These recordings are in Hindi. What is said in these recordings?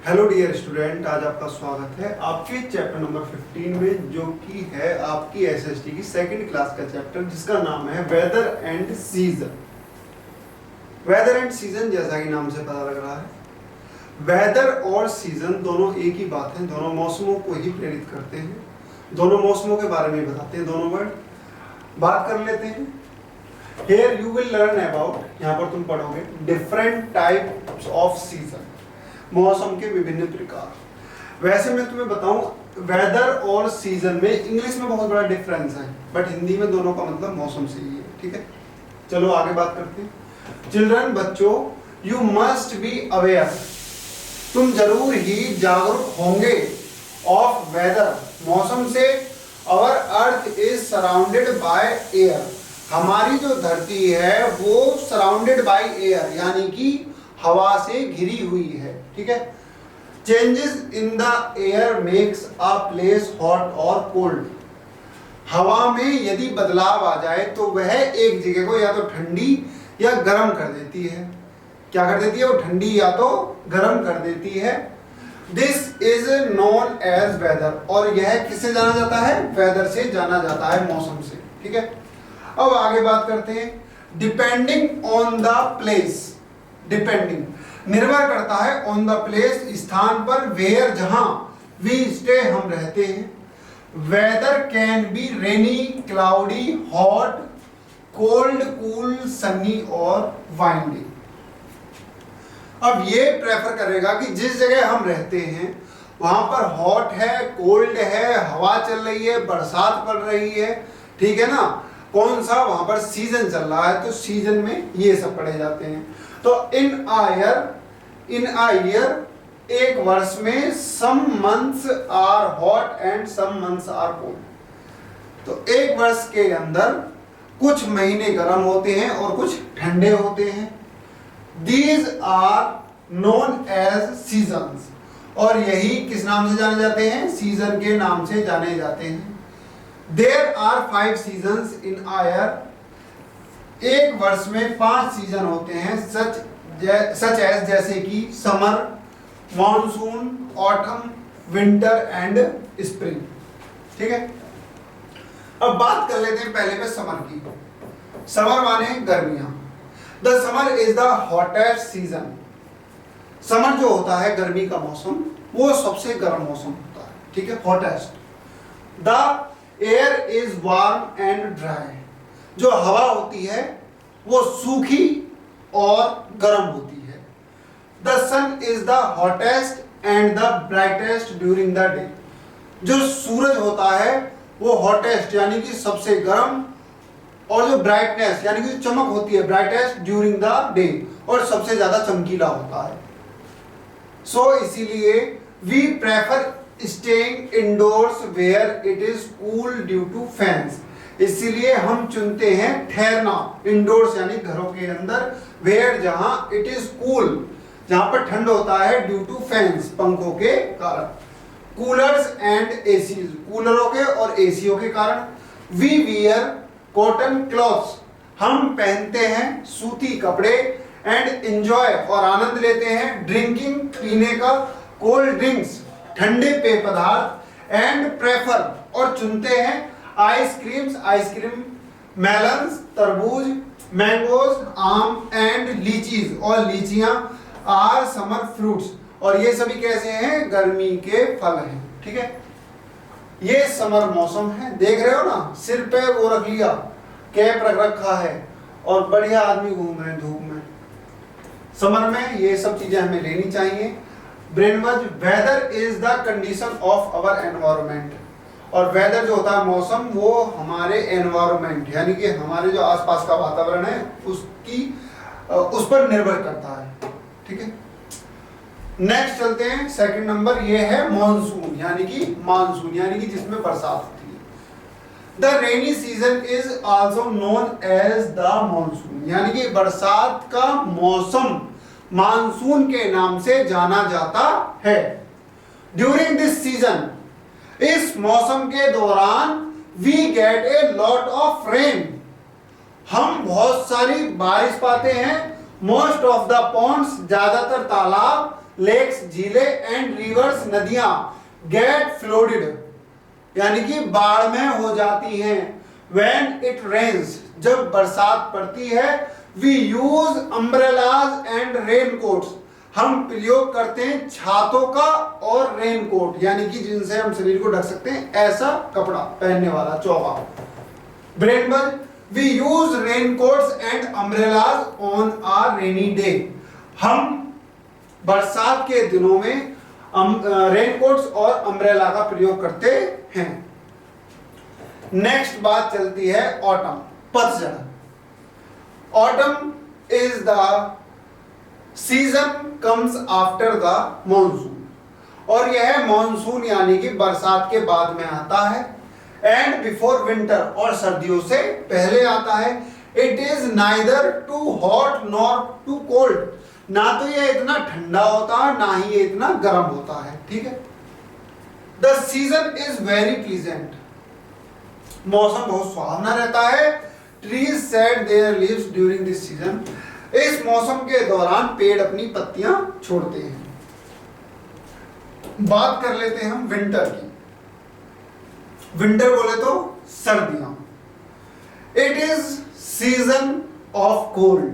हेलो डियर स्टूडेंट, आज आपका स्वागत है आपके चैप्टर नंबर 15 में, जो कि है आपकी एसएसटी की सेकंड क्लास का चैप्टर, जिसका नाम है weather and season. Weather and season, जैसा कि नाम से पता लग रहा है, वेदर और सीजन दोनों एक ही बात है, दोनों मौसमों को ही प्रेरित करते हैं, दोनों मौसमों के बारे में बताते हैं। दोनों वर्ड बात कर लेते हैं। Here you will learn about, यहाँ पर तुम पढ़ोगे डिफरेंट टाइप्स ऑफ सीजन, मौसम के विभिन्न प्रकार। वैसे मैं तुम्हें बताऊं, वेदर और सीजन में इंग्लिश में बहुत बड़ा डिफरेंस है, बट हिंदी में दोनों का मतलब मौसम से ही है। ठीक है, चलो आगे बात करते हैं। चिल्ड्रन, बच्चों, यू मस्ट बी अवेयर, तुम जरूर ही जागरूक होंगे, ऑफ वेदर, मौसम से। Our earth is surrounded by air, हमारी जो धरती है वो सराउंडेड बाय एयर, यानी कि हवा से घिरी हुई है। ठीक है, changes in the air makes a place hot और कोल्ड, हवा में यदि बदलाव आ जाए तो वह एक जगह को या तो ठंडी या गर्म कर देती है। क्या कर देती है? वो ठंडी या तो गर्म कर देती है। This is known as weather, और यह किससे जाना जाता है? वेदर से जाना जाता है, मौसम से। ठीक है, अब आगे बात करते हैं। Depending on the place, depending निर्भर करता है, ऑन द प्लेस, स्थान पर, वेयर, जहां, वी स्टे, हम रहते हैं। Weather can be rainy, cloudy, hot, cold, cool, sunny और वाइंडी। अब ये प्रेफर करेगा कि जिस जगह हम रहते हैं वहां पर हॉट है, कोल्ड है, हवा चल रही है, बरसात पड़ रही है, ठीक है ना, कौन सा वहां पर सीजन चल रहा है, तो सीजन में ये सब पढ़े जाते हैं। तो इन आ ईयर, एक वर्ष में, some months are hot and some months are cold, तो एक वर्ष के अंदर कुछ महीने गर्म होते हैं और कुछ ठंडे होते हैं। These are known as seasons, और यही किस नाम से जाने जाते हैं? सीजन के नाम से जाने जाते हैं। There are 5 seasons in a year, एक वर्ष में 5 सीजन होते हैं, सच एज, जैसे कि summer, monsoon, autumn, winter and spring. ठीक है, अब बात कर लेते हैं पहले पे समर की। समर माने गर्मियां। The summer is the hottest season, summer जो होता है गर्मी का मौसम, वो सबसे गर्म मौसम होता है। ठीक है, hottest. The air is warm and dry, जो हवा होती है वो सूखी और गर्म होती है। The sun is the hottest and the brightest during the day, जो सूरज होता है वो हॉटेस्ट यानी कि सबसे गर्म, और जो ब्राइटनेस यानी कि चमक होती है, ब्राइटेस्ट ड्यूरिंग द डे, और सबसे ज्यादा चमकीला होता है। सो इसीलिए we prefer staying indoors where it is cool due to fans, इसीलिए हम चुनते हैं ठहरना इंडोर्स यानी घरों के अंदर, वेयर जहां इट इज कूल, जहां पर ठंड होता है, ड्यू टू फैंस पंखों के कारण, कूलर्स एंड एसीज कूलरों के और एसीओ के कारण। वी वियर कॉटन क्लॉथ्स, हम पहनते हैं सूती कपड़े, एंड एंजॉय और आनंद लेते हैं, ड्रिंकिंग पीने का, कोल्ड ड्रिंक्स ठंडे पेय पदार्थ, एंड प्रेफर और चुनते हैं आइसक्रीम्स, आइसक्रीम, मेलन्स तरबूज, मैंगोज आम, एंड लीचीज और लीचियां, आर समर फ्रूट्स, और ये सभी कैसे हैं? गर्मी के फल हैं। ठीक है, ये समर मौसम है, देख रहे हो ना, सिर पे वो रख लिया, कैप रख रखा है, और बढ़िया आदमी घूम रहे हैं धूप में। समर में ये सब चीजें हमें लेनी चाहिए। ब्रेनवज, weather is the condition of our environment, और वेदर जो होता है मौसम, वो हमारे एनवायरमेंट यानी कि हमारे जो आसपास का वातावरण है उस पर निर्भर करता है। ठीक है, नेक्स्ट चलते हैं। सेकंड नंबर ये है मॉनसून, यानी कि मानसून, यानी कि जिसमें बरसात होती है। The rainy season is also known as the monsoon, यानी कि बरसात का मौसम मानसून के नाम से जाना जाता है। ड्यूरिंग दिस सीजन, इस मौसम के दौरान, we get a lot of rain, हम बहुत सारी बारिश पाते हैं। मोस्ट ऑफ द पॉन्ड्स, ज्यादातर तालाब, लेक्स झीले एंड रिवर्स नदियां गेट फ्लोडेड यानी कि बाढ़ में हो जाती हैं। व्हेन इट रेन्स जब बरसात पड़ती है, we use umbrellas and raincoats हम प्रयोग करते हैं छातों का और रेनकोट यानी कि जिनसे हम शरीर को ढक सकते हैं ऐसा कपड़ा पहनने वाला चौगा। ब्रेनबर्ग we use raincoats and umbrellas on a rainy day हम बरसात के दिनों में रेनकोट्स और अम्ब्रेला का प्रयोग करते हैं। नेक्स्ट बात चलती है ऑटम, पतझड़। Autumn is the season comes after the monsoon और यह मॉनसून यानी कि बरसात के बाद में आता है। एंड बिफोर विंटर और सर्दियों से पहले आता है। It is neither too hot nor too cold ना तो ये इतना ठंडा होता है ना ही ये इतना गर्म होता है। ठीक है। The season is very pleasant मौसम बहुत सुहावना रहता है। Trees shed their leaves during this season इस मौसम के दौरान पेड़ अपनी पत्तियां छोड़ते हैं। बात कर लेते हैं हम विंटर की। विंटर बोले तो सर्दियां। It is season of cold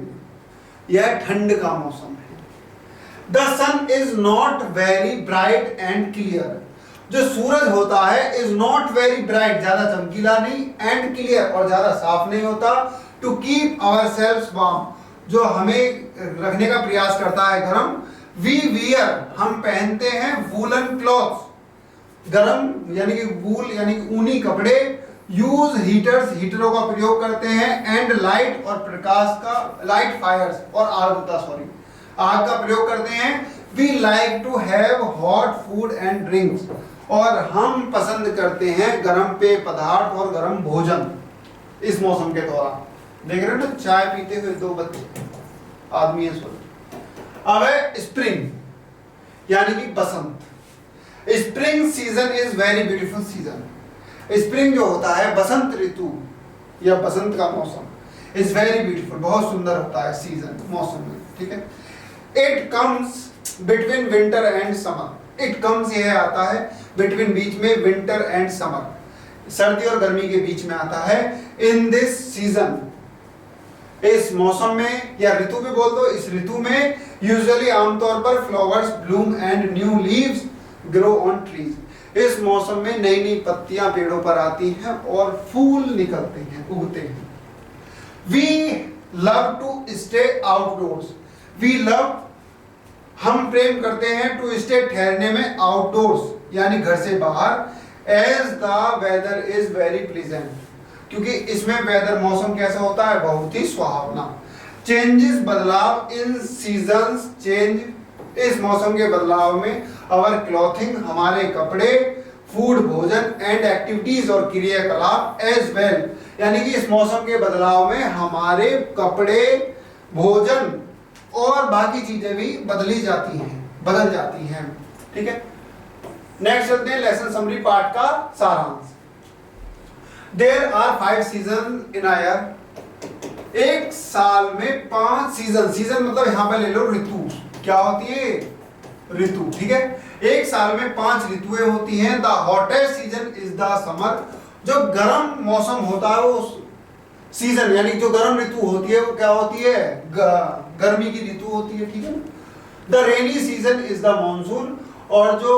यह ठंड का मौसम है। The sun is not very bright and clear जो सूरज होता है इज नॉट वेरी ब्राइट ज्यादा चमकीला नहीं एंड क्लियर और ज्यादा साफ नहीं होता। To keep our self warm जो हमें रखने का प्रयास करता है गर्म। वी वियर हम पहनते हैं वूलन क्लॉथ्स गर्म यानी कि वूल यानी कि ऊनी कपड़े। यूज हीटर्स हीटरों का प्रयोग करते हैं। एंड लाइट और प्रकाश का लाइट फायर्स और आग का प्रयोग करते हैं। We like to have hot food and drinks और हम पसंद करते हैं गर्म पेय पदार्थ और गर्म भोजन इस मौसम के दौरान। देख रहे हो ना चाय पीते हुए दो बच्चे आदमी है सोच। अब है स्प्रिंग यानी कि बसंत। Spring season is very beautiful season spring जो होता है बसंत ऋतु या बसंत का मौसम इज वेरी ब्यूटीफुल बहुत सुंदर होता है सीजन मौसम में। ठीक है। It comes between winter and summer it comes यह आता है बिटवीन बीच में विंटर एंड समर सर्दी और गर्मी के बीच में आता है। इन दिस सीजन इस मौसम में या ऋतु भी बोल दो इस ऋतु में यूजुअली आमतौर पर flowers Bloom and new leaves grow on trees इस मौसम में नई नई पत्तियां पेड़ों पर आती हैं और फूल निकलते हैं उगते हैं। We love to stay outdoors we love हम प्रेम करते हैं टू स्टे ठहरने में आउटडोर्स यानी घर से बाहर। As the weather is very pleasant क्योंकि इसमें वेदर मौसम कैसा होता है बहुत ही सुहावना। चेंजेस बदलाव इन सीजन्स चेंज इस मौसम के बदलाव में अवर क्लॉथिंग हमारे कपड़े फूड भोजन एंड एक्टिविटीज और क्रियाकलाप एज वेल यानी कि इस मौसम के बदलाव में हमारे कपड़े भोजन और बाकी चीजें भी बदल जाती हैं। ठीक है। नेक्स्ट चलते हैं लेसन समरी पार्ट का सारांश। There are 5 season in a year एक साल में 5 सीजन मतलब यहां पे ले लो ऋतु क्या होती है ऋतु। ठीक है। एक साल में 5 ऋतुएं होती हैं। The hottest season is the summer जो गर्म मौसम होता है वो सीजन यानी जो गर्म ऋतु होती है वो क्या होती है गर्मी की ऋतु होती है। ठीक है ना। The rainy season is the monsoon और जो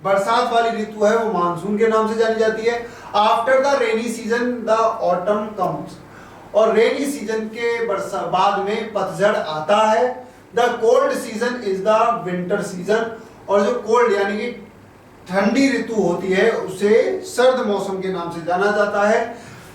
बरसात वाली ऋतु है वो मानसून के नाम से जानी जाती है। After the rainy season the autumn comes और रेनी सीजन के बाद में पतझड़ आता है। The cold season is the winter season और जो कोल्ड यानी कि ठंडी ऋतु होती है उसे सर्द मौसम के नाम से जाना जाता है।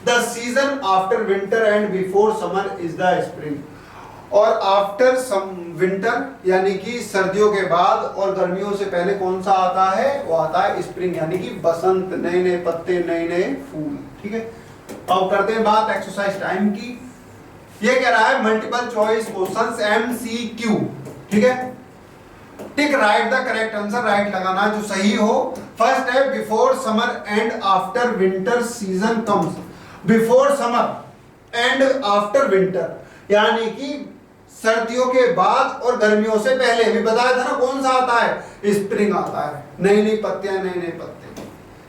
The season after winter and before summer is the spring और आफ्टर सम विंटर यानी कि सर्दियों के बाद और गर्मियों से पहले कौन सा आता है वो आता है स्प्रिंग यानी कि बसंत नए नए पत्ते नए नए फूल। ठीक है। अब करते हैं बात एक्सरसाइज टाइम की। ये कह रहा है मल्टीपल चॉइस क्वेश्चंस MCQ। ठीक है। टिक right the correct answer right लगाना जो सही हो। फर्स्ट है before summer and after winter season comes before summer and after winter यानी कि सर्दियों के बाद और गर्मियों से पहले। अभी बताया था ना कौन सा आता है, स्प्रिंग आता है, नई नई पत्तियां, नए नए पत्ते,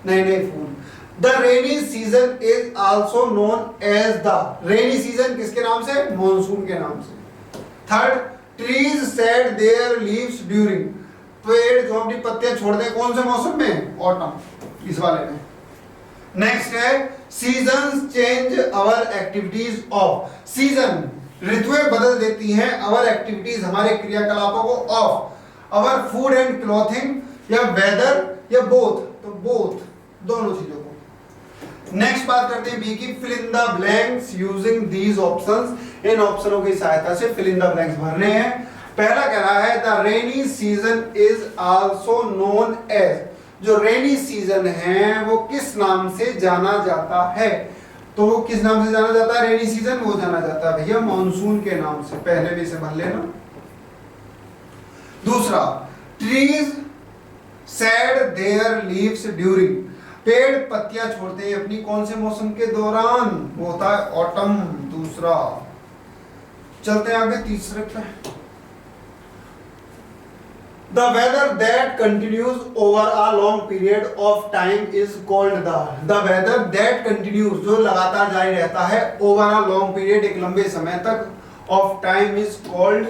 नए नए फूल। The rainy season is also known as the, rainy season किसके नाम से, मॉनसून के नाम से। Third, trees shed their leaves during, पेड़ जो अपनी पत्तियां छोड़ते हैं कौन से मौसम में, ऑटम, इस वाले में। नेक्स्ट है seasons change our activities of, season ऋतुएं बदल देती हैं, अवर एक्टिविटीज हमारे क्रियाकलापों को, of our food and clothing, या वेदर, या बोथ, तो बोथ दोनों चीजों को। नेक्स्ट बात करते हैं बी की, fill in the blanks using these options, इन ऑप्शनों की सहायता से फिल इन द ब्लैंक्स भरने हैं। पहला कह रहा है the rainy season is also known as, जो रेनी सीजन है वो किस नाम से जाना जाता है, तो वो किस नाम से जाना जाता है रेनी सीजन, वो जाना जाता है भैया मॉनसून के नाम से, पहले भी इसे भर लेना। दूसरा, trees shed their leaves during, पेड़ पत्तियां छोड़ते हैं अपनी कौन से मौसम के दौरान, वो होता है ऑटम। दूसरा, चलते हैं आगे तीसरे पे, The weather that continues over a long period of time is called the weather that continues, जो लगातार जारी रहता है, over a long period, एक लंबे समय तक, of time is called,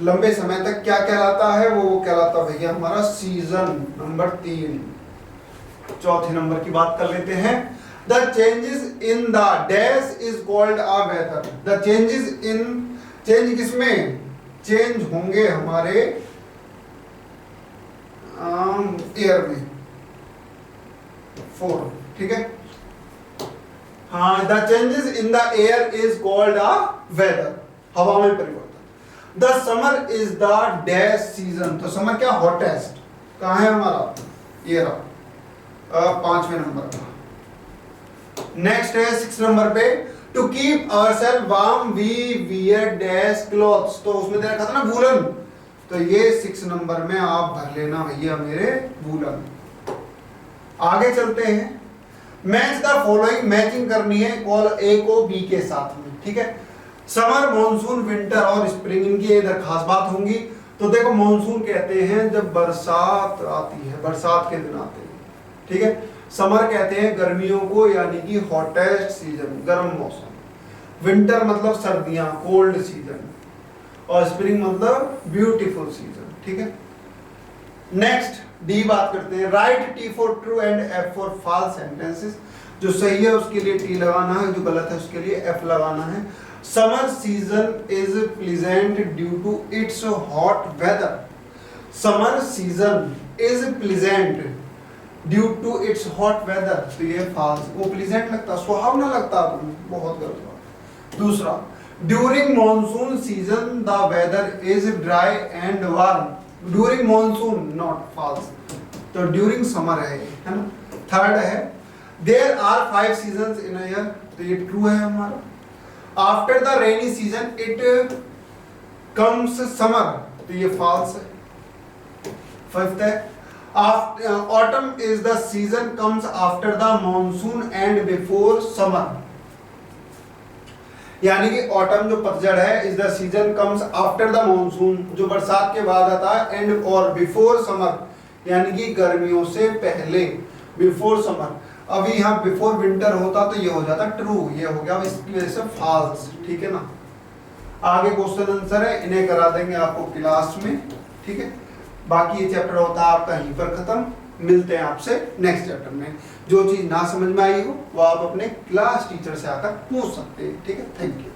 लंबे समय तक क्या कहलाता है, वो कहलाता है भैया हमारा सीजन। नंबर 3। चौथे नंबर की बात कर लेते हैं, the changes in the dash is called a weather, the changes in, change किसमें, चेंज होंगे हमारे एयर में, 4, ठीक है। हाँ, the changes in the air is called a weather, हवा में परिवर्तन। The summer is the dash season, तो समर क्या, हॉटेस्ट, कहाँ है हमारा, ये रहा 5वें नंबर का। नेक्स्ट है 6 नंबर पे, to keep ourself warm we wear dash clothes, तो उसमें दे रखा था ना वूलन, तो ये 6 नंबर में आप भर लेना भैया मेरे वूलन। आगे चलते हैं, मैच द फॉलोइंग, मैचिंग करनी है कॉल ए को बी के साथ में, ठीक है। समर, मॉनसून, विंटर और स्प्रिंग, इनकी इधर खास बात होंगी। तो देखो मॉनसून कहते हैं जब बरसात आती है, बरसात के दिन आते हैं, ठीक है। समर कहते हैं गर्मियों को, यानी कि हॉटेस्ट सीजन, गर्म मौसम। विंटर मतलब सर्दियां, कोल्ड सीजन, और स्प्रिंग मतलब ब्यूटीफुल सीजन, ठीक है। नेक्स्ट डी बात करते हैं, right T for true and F for false sentences, जो सही है उसके लिए टी लगाना है, जो गलत है उसके लिए एफ लगाना है। Summer season is pleasant due to its hot weather, summer season is pleasant due to its hot weather, तो ये फॉल्स, वो प्लीजेंट लगता, सुहावना लगता, बहुत गलत बात। दूसरा, during monsoon season the weather is dry and warm, during monsoon, not false, तो ड्यूरिंग समर है ना। थर्ड है, there are 5 seasons in a year, तो ये ट्रू है हमारा। After the rainy season it comes summer, तो ये फॉल्स है। फिफ्थ है, autumn is the season comes after the monsoon and before summer, यानी कि ऑटम जो पतझड़ है, is the season comes after the monsoon, जो बरसात के बाद आता है, एंड और बिफोर समर, यानी कि गर्मियों से पहले, बिफोर समर। अभी यहाँ बिफोर विंटर होता तो ये हो जाता ट्रू, ये हो गया इसकी वजह से फॉल्स, ठीक है ना। आगे क्वेश्चन आंसर है, इन्हें करा देंगे आपको क्लास में, ठीक है। बाकी ये चैप्टर होता है आपका यहीं पर खत्म, मिलते हैं आपसे नेक्स्ट चैप्टर में। जो चीज ना समझ में आई हो वो आप अपने क्लास टीचर से आकर पूछ सकते हैं, ठीक है। Thank you.